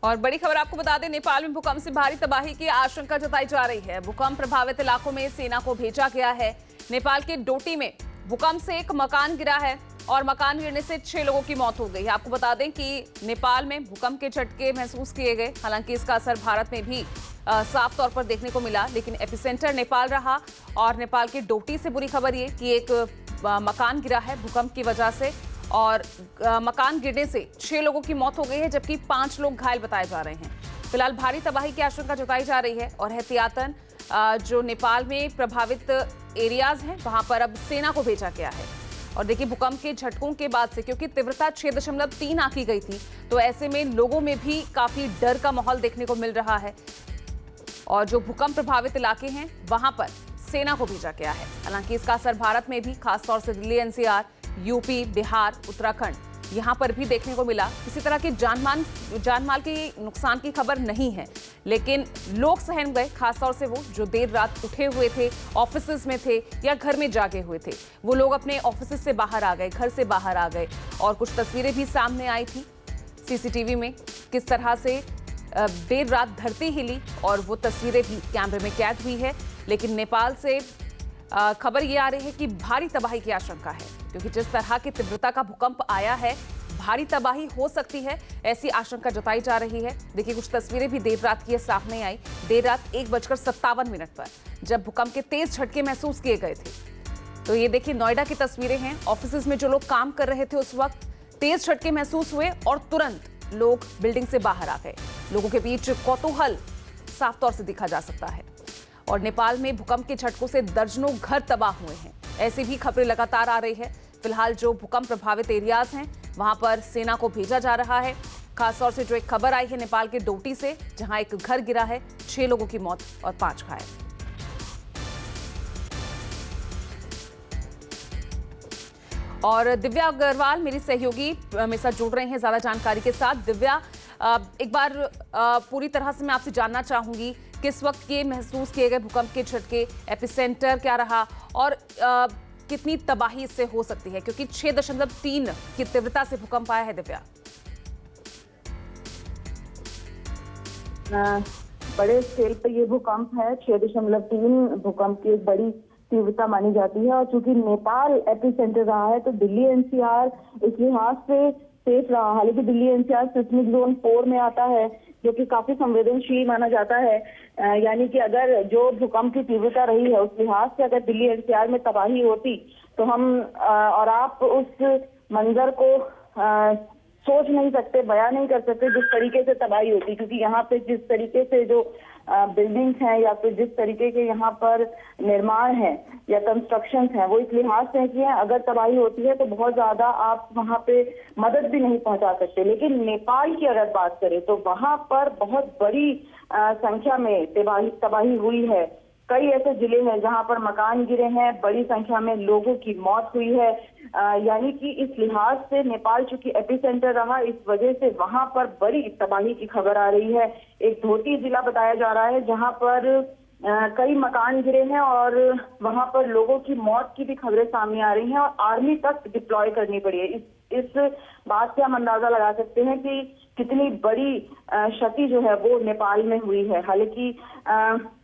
और बड़ी खबर आपको बता दें, नेपाल में भूकंप से भारी तबाही की आशंका जताई जा रही है। भूकंप प्रभावित इलाकों में सेना को भेजा गया है। नेपाल के डोटी में भूकंप से एक मकान गिरा है और मकान गिरने से 6 लोगों की मौत हो गई है। आपको बता दें कि नेपाल में भूकंप के झटके महसूस किए गए। हालांकि इसका असर भारत में भी साफ तौर पर देखने को मिला, लेकिन एपिसेंटर नेपाल रहा। और नेपाल के डोटी से बुरी खबर ये कि एक मकान गिरा है भूकंप की वजह से, और मकान गिरने से 6 लोगों की मौत हो गई है, जबकि 5 लोग घायल बताए जा रहे हैं। फिलहाल भारी तबाही की आशंका जताई जा रही है और एहतियातन जो नेपाल में प्रभावित एरियाज हैं वहां पर अब सेना को भेजा गया है। और देखिए, भूकंप के झटकों के बाद से, क्योंकि तीव्रता 6.3 आंकी गई थी, तो ऐसे में लोगों में भी काफी डर का माहौल देखने को मिल रहा है। और जो भूकंप प्रभावित इलाके हैं वहां पर सेना को भेजा गया है। हालांकि इसका असर भारत में भी, खासतौर से दिल्ली एनसीआर, यूपी, बिहार, उत्तराखंड, यहां पर भी देखने को मिला। किसी तरह के जानमाल के नुकसान की खबर नहीं है, लेकिन लोग सहम गए, खासतौर से वो जो देर रात उठे हुए थे, ऑफिस में थे या घर में जागे हुए थे। वो लोग अपने ऑफिस से बाहर आ गए, घर से बाहर आ गए। और कुछ तस्वीरें भी सामने आई थी सीसीटीवी में, किस तरह से देर रात धरती हिली, और वो तस्वीरें भी कैमरे में कैद हुई है। लेकिन नेपाल से खबर ये आ रही है कि भारी तबाही की आशंका है, क्योंकि जिस तरह की तीव्रता का भूकंप आया है, भारी तबाही हो सकती है, ऐसी आशंका जताई जा रही है। देखिए, कुछ तस्वीरें भी देर रात की सामने आई। देर रात 1:57 पर जब भूकंप के तेज झटके महसूस किए गए थे। तो ये देखिए, नोएडा की तस्वीरें हैं। ऑफिस में जो लोग काम कर रहे थे उस वक्त तेज झटके महसूस हुए और तुरंत लोग बिल्डिंग से बाहर आ गए। लोगों के बीच कौतूहल साफ तौर से देखा जा सकता है। और नेपाल में भूकंप के झटकों से दर्जनों घर तबाह हुए हैं। ऐसी भी खबरें लगातार आ रही है। फिलहाल जो भूकंप प्रभावित एरियाज हैं वहां पर सेना को भेजा जा रहा है। खासतौर से जो एक खबर आई है नेपाल के डोटी से, जहां एक घर गिरा है, 6 लोगों की मौत और 5 घायल। और दिव्या अग्रवाल मेरी सहयोगी मेरे साथ जुड़ रहे हैं ज्यादा जानकारी के साथ। दिव्या, एक बार पूरी तरह से मैं आपसे जानना चाहूंगी, किस वक्त ये महसूस किए गए भूकंप के झटके, एपिसेंटर क्या रहा और कितनी तबाही इससे हो सकती है, क्योंकि 6.3 की तीव्रता से भूकंप आया है। दिव्या, बड़े स्केल पर ये भूकंप है। 6.3 भूकंप की एक बड़ी तीव्रता मानी जाती है। और चूंकि नेपाल एपिसेंटर रहा है, तो दिल्ली एनसीआर इस लिहाज से सेफ रहा। हालांकि दिल्ली एनसीआर सिस्मिक जोन 4 में आता है, जो कि काफी संवेदनशील माना जाता है। यानी कि अगर जो भूकंप की तीव्रता रही है, उस लिहाज से अगर दिल्ली एनसीआर में तबाही होती, तो हम और आप उस मंजर को सोच नहीं सकते, बयां नहीं कर सकते जिस तरीके से तबाही होती। क्योंकि यहाँ पे जिस तरीके से जो बिल्डिंग्स हैं या फिर जिस तरीके के यहाँ पर निर्माण है या कंस्ट्रक्शंस हैं, वो इस लिहाज से कि अगर तबाही होती है तो बहुत ज्यादा आप वहाँ पे मदद भी नहीं पहुंचा सकते। लेकिन नेपाल की अगर बात करें तो वहाँ पर बहुत बड़ी संख्या में तबाही हुई है। कई ऐसे जिले हैं जहां पर मकान गिरे हैं, बड़ी संख्या में लोगों की मौत हुई है। यानी कि इस लिहाज से नेपाल चूंकि एपिसेंटर रहा, इस वजह से वहां पर बड़ी तबाही की खबर आ रही है। एक धोती जिला बताया जा रहा है जहां पर कई मकान गिरे हैं और वहां पर लोगों की मौत की भी खबरें सामने आ रही हैं और आर्मी तक डिप्लॉय करनी पड़ी है। इस बात से हम अंदाजा लगा सकते हैं कि कितनी बड़ी क्षति जो है वो नेपाल में हुई है। हालांकि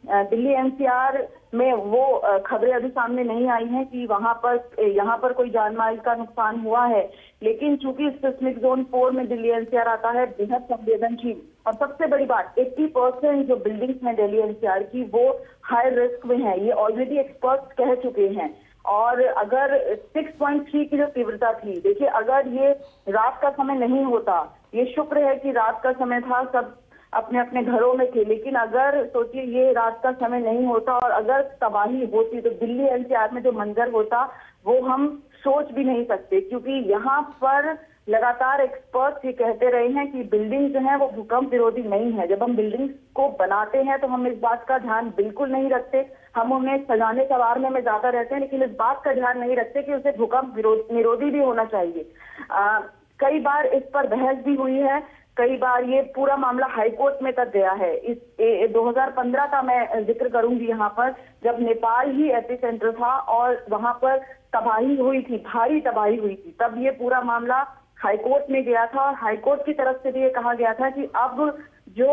दिल्ली एनसीआर में वो खबरें अभी सामने नहीं आई हैं कि यहाँ पर कोई जानमाल का नुकसान हुआ है। लेकिन चूंकि सिस्मिक जोन 4 में दिल्ली एनसीआर आता है, बेहद संवेदनशील। और सबसे बड़ी बात, 80% जो बिल्डिंग्स हैं दिल्ली एनसीआर की, वो हाई रिस्क में है। ये ऑलरेडी एक्सपर्ट्स कह चुके हैं। और अगर 6.3 की जो तीव्रता थी, देखिए, अगर ये रात का समय नहीं होता, ये शुक्र है कि रात का समय था, सब अपने अपने घरों में थे। लेकिन अगर सोचिए ये रात का समय नहीं होता और अगर तबाही होती, तो दिल्ली एनसीआर में जो मंजर होता वो हम सोच भी नहीं सकते। क्योंकि यहाँ पर लगातार एक्सपर्ट्स ये कहते रहे हैं कि बिल्डिंग जो है वो भूकंप विरोधी नहीं है। जब हम बिल्डिंग्स को बनाते हैं तो हम इस बात का ध्यान बिल्कुल नहीं रखते, हम उन्हें सजाने संवारने में ज्यादा रहते हैं, लेकिन इस बात का ध्यान नहीं रखते कि उसे भूकंप निरोधी भी होना चाहिए। कई बार इस पर बहस भी हुई है, कई बार ये पूरा मामला हाईकोर्ट में तक गया है। 2015 का मैं जिक्र करूंगी यहाँ पर, जब नेपाल ही एपिसेंटर था और वहां पर तबाही हुई थी, भारी तबाही हुई थी, तब ये पूरा मामला हाईकोर्ट में गया था और हाईकोर्ट की तरफ से भी ये कहा गया था कि अब जो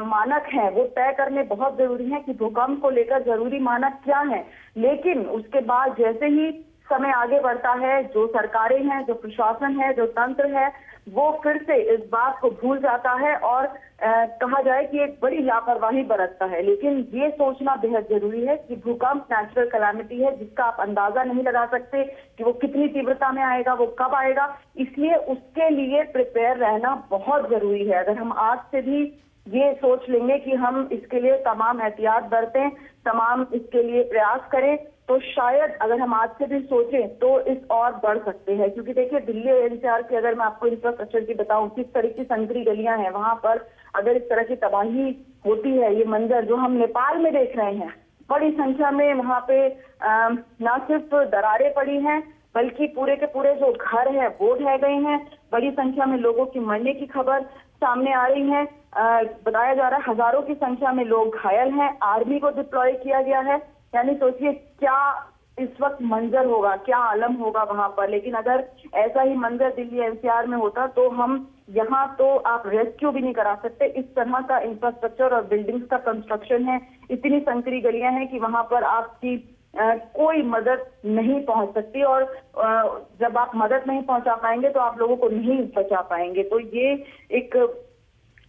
मानक हैं वो तय करने बहुत जरूरी है कि भूकंप को लेकर जरूरी मानक क्या है। लेकिन उसके बाद जैसे ही समय आगे बढ़ता है, जो सरकारें हैं, जो प्रशासन है, जो तंत्र है, वो फिर से इस बात को भूल जाता है और कहा जाए कि एक बड़ी लापरवाही बरतता है। लेकिन ये सोचना बेहद जरूरी है कि भूकंप नेचुरल कैलामिटी है जिसका आप अंदाजा नहीं लगा सकते कि वो कितनी तीव्रता में आएगा, वो कब आएगा। इसलिए उसके लिए प्रिपेयर रहना बहुत जरूरी है। अगर हम आज से भी ये सोच लेंगे कि हम इसके लिए तमाम एहतियात बरतें, तमाम इसके लिए प्रयास करें, तो शायद अगर हम आज से भी सोचें तो इस और बढ़ सकते हैं। क्योंकि देखिए, दिल्ली एनसीआर की अगर मैं आपको इंफ्रास्ट्रक्चर की बताऊं, किस तरह की संकरी गलियां हैं वहां पर, अगर इस तरह की तबाही होती है, ये मंजर जो हम नेपाल में देख रहे हैं, बड़ी संख्या में वहां पे न सिर्फ दरारें पड़ी हैं बल्कि पूरे के पूरे जो घर हैं वो ढह गए हैं। बड़ी संख्या में लोगों की मरने की खबर सामने आ रही है। बताया जा रहा है हजारों की संख्या में लोग घायल हैं। आर्मी को डिप्लॉय किया गया है। यानी सोचिए क्या इस वक्त मंजर होगा, क्या आलम होगा वहां पर। लेकिन अगर ऐसा ही मंजर दिल्ली एनसीआर में होता तो हम यहाँ तो आप रेस्क्यू भी नहीं करा सकते। इस तरह का इंफ्रास्ट्रक्चर और बिल्डिंग्स का कंस्ट्रक्शन है, इतनी संकरी गलियां हैं कि वहां पर आपकी कोई मदद नहीं पहुंच सकती। और जब आप मदद नहीं पहुंचा पाएंगे तो आप लोगों को नहीं बचा पाएंगे। तो ये एक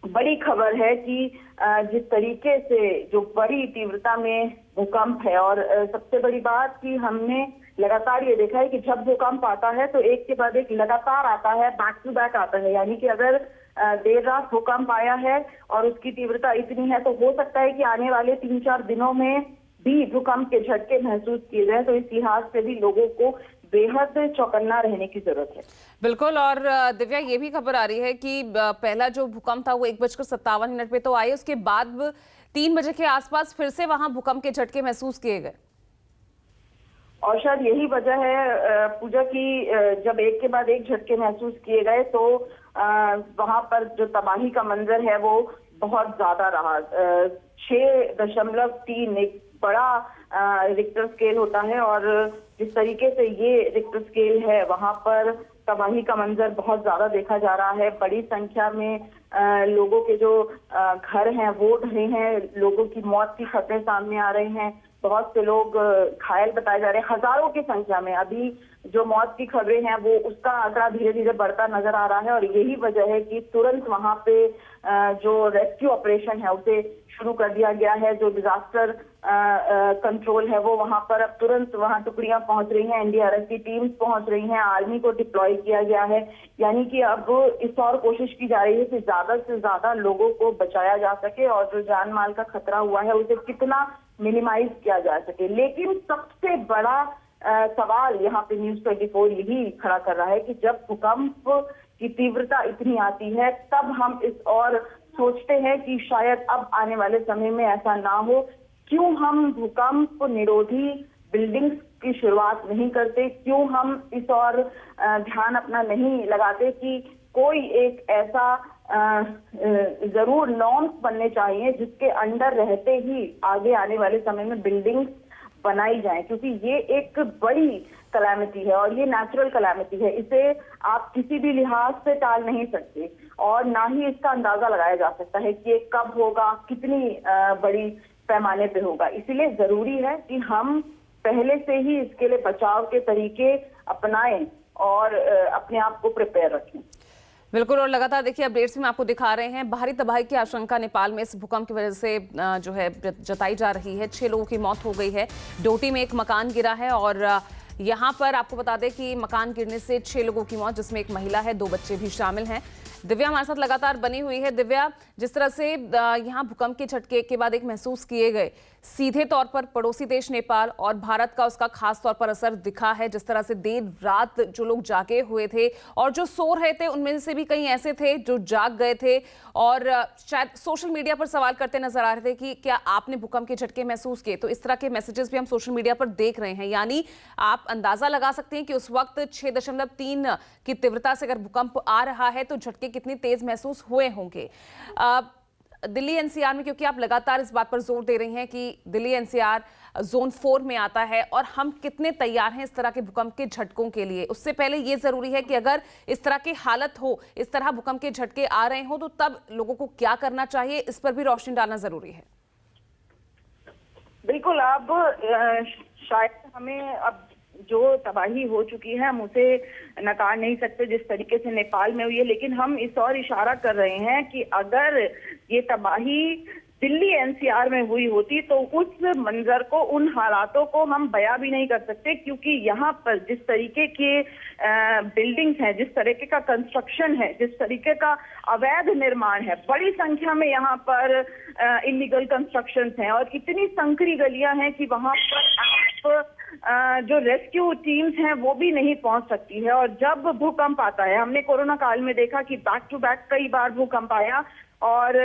बड़ी खबर है कि जिस तरीके से जो बड़ी तीव्रता में भूकंप है, और सबसे बड़ी बात कि हमने लगातार ये देखा है कि जब भूकंप आता है तो एक के बाद एक लगातार आता है, बैक टू बैक आता है। यानी कि अगर देर रात भूकंप आया है और उसकी तीव्रता इतनी है तो हो सकता है कि आने वाले 3-4 दिनों में भी भूकंप के झटके महसूस किए जाए। तो इस लिहाज से भी लोगों को बेहद चौकन्ना रहने की जरूरत है। बिल्कुल। और दिव्या, ये भी खबर आ रही है कि पहला जो भूकंप था वो 1:57 पे तो आई, उसके बाद 3 बजे के आसपास फिर से वहां भूकंप के झटके महसूस किए गए। और शायद यही वजह है पूजा की, जब एक के बाद एक झटके महसूस किए गए तो वहां पर जो तबाही का मंजर है वो बहुत ज्यादा रहा। 6.3 एक बड़ा रिक्टर स्केल होता है और जिस तरीके से ये रिक्टर स्केल है वहां पर तबाही का मंजर बहुत ज्यादा देखा जा रहा है। बड़ी संख्या में लोगों के जो घर हैं वो ढहे हैं, लोगों की मौत की खबरें सामने आ रही हैं, बहुत से लोग घायल बताए जा रहे हैं हजारों की संख्या में। अभी जो मौत की खबरें हैं वो उसका आंकड़ा धीरे धीरे बढ़ता नजर आ रहा है और यही वजह है कि तुरंत वहां पे जो रेस्क्यू ऑपरेशन है उसे शुरू कर दिया गया है। जो डिजास्टर कंट्रोल है वो वहां पर अब तुरंत वहां टुकड़ियां पहुंच रही हैं, एनडीआरएफ की टीम्स पहुंच रही हैं, आर्मी को डिप्लॉय किया गया है। यानी कि अब इस और कोशिश की जा रही है कि ज्यादा से ज्यादा लोगों को बचाया जा सके और जो जान माल का खतरा हुआ है उसे कितना मिनिमाइज किया जा सके। लेकिन सबसे बड़ा सवाल यहाँ पे न्यूज़ 24 यही खड़ा कर रहा है कि जब भूकंप की तीव्रता इतनी आती है तब हम इस और सोचते हैं कि शायद अब आने वाले समय में ऐसा ना हो। क्यों हम भूकंप निरोधी बिल्डिंग्स की शुरुआत नहीं करते? क्यों हम इस और ध्यान अपना नहीं लगाते कि कोई एक ऐसा जरूर नॉर्म्स बनने चाहिए जिसके अंडर रहते ही आगे आने वाले समय में बिल्डिंग्स बनाई जाए, क्योंकि ये एक बड़ी कलामिटी है और ये नेचुरल कलामिटी है। इसे आप किसी भी लिहाज से टाल नहीं सकते और ना ही इसका अंदाजा लगाया जा सकता है कि ये कब होगा, कितनी बड़ी पैमाने पे होगा। इसीलिए जरूरी है कि हम पहले से ही इसके लिए बचाव के तरीके अपनाएं और अपने आप को प्रिपेयर रखें। बिल्कुल। और लगातार देखिए अपडेट्स में आपको दिखा रहे हैं भारी तबाही की आशंका नेपाल में इस भूकंप की वजह से जो है जताई जा रही है। 6 लोगों की मौत हो गई है। डोटी में एक मकान गिरा है और यहाँ पर आपको बता दें कि मकान गिरने से 6 लोगों की मौत, जिसमें एक महिला है, 2 बच्चे भी शामिल हैं। दिव्या हमारे साथ लगातार बनी हुई है। दिव्या, जिस तरह से यहाँ भूकंप के झटके के बाद एक महसूस किए गए, सीधे तौर पर पड़ोसी देश नेपाल और भारत का उसका खास तौर पर असर दिखा है। जिस तरह से देर रात जो लोग जागे हुए थे और जो सो रहे थे उनमें से भी कई ऐसे थे जो जाग गए थे और शायद सोशल मीडिया पर सवाल करते नजर आ रहे थे कि क्या आपने भूकंप के झटके महसूस किए। तो इस तरह के मैसेजेस भी हम सोशल मीडिया पर देख रहे हैं। यानी आप अंदाजा लगा सकते हैं कि उस वक्त 6.3 की तीव्रता से अगर भूकंप आ रहा है तो झटके कितनी तेज महसूस हुए होंगे। दिल्ली एनसीआर में, क्योंकि आप लगातार इस बात पर जोर दे रही हैं कि दिल्ली एनसीआर जोन 4 में आता है, और हम कितने तैयार हैं इस तरह के भूकंप के झटकों के लिए? उससे पहले ये जरूरी है कि अगर इस तरह की हालत हो, इस तरह भूकंप के झटके आ रहे हो, तो तब लोगों को क्या करना चाहिए, इस पर भी रोशनी डालना जरूरी है। बिल्कुल, अब शायद हमें अब जो तबाही हो चुकी है हम उसे नकार नहीं सकते जिस तरीके से नेपाल में हुई है, लेकिन हम इस और इशारा कर रहे हैं कि अगर ये तबाही दिल्ली एनसीआर में हुई होती तो उस मंजर को, उन हालातों को हम बयां भी नहीं कर सकते, क्योंकि यहाँ पर जिस तरीके के बिल्डिंग्स हैं, जिस तरीके का कंस्ट्रक्शन है, जिस तरीके का अवैध निर्माण है, बड़ी संख्या में यहाँ पर इलीगल कंस्ट्रक्शंस हैं और इतनी संकरी गलियां हैं कि वहां पर जो रेस्क्यू टीम्स हैं वो भी नहीं पहुंच सकती है। और जब भूकंप आता है, हमने कोरोना काल में देखा कि बैक टू बैक कई बार भूकंप आया और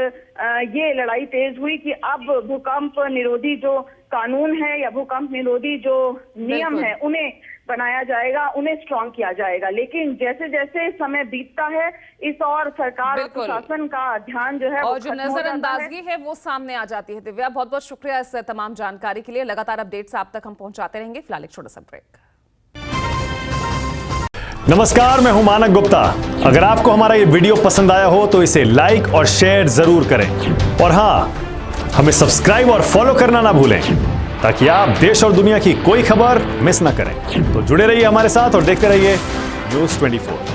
ये लड़ाई तेज हुई कि अब भूकंप निरोधी जो कानून है या भूकंप निरोधी जो नियम है उन्हें बनाया जाएगा, उन्हें स्ट्रॉन्ग किया जाएगा। लेकिन जैसे जैसे समय बीतता है, इस और सरकार और प्रशासन का ध्यान जो है और जो नजरअंदाजगी है वो सामने आ जाती है। दिव्या, बहुत बहुत शुक्रिया इस तमाम जानकारी के लिए। लगातार अपडेट्स आप तक हम पहुंचाते रहेंगे। फिलहाल एक छोटा सा ब्रेक। नमस्कार, मैं हूं मानक गुप्ता। अगर आपको हमारा ये वीडियो पसंद आया हो तो इसे लाइक और शेयर जरूर करें, और हां, हमें सब्सक्राइब और फॉलो करना ना भूलें ताकि आप देश और दुनिया की कोई खबर मिस ना करें। तो जुड़े रहिए हमारे साथ और देखते रहिए न्यूज़ 24।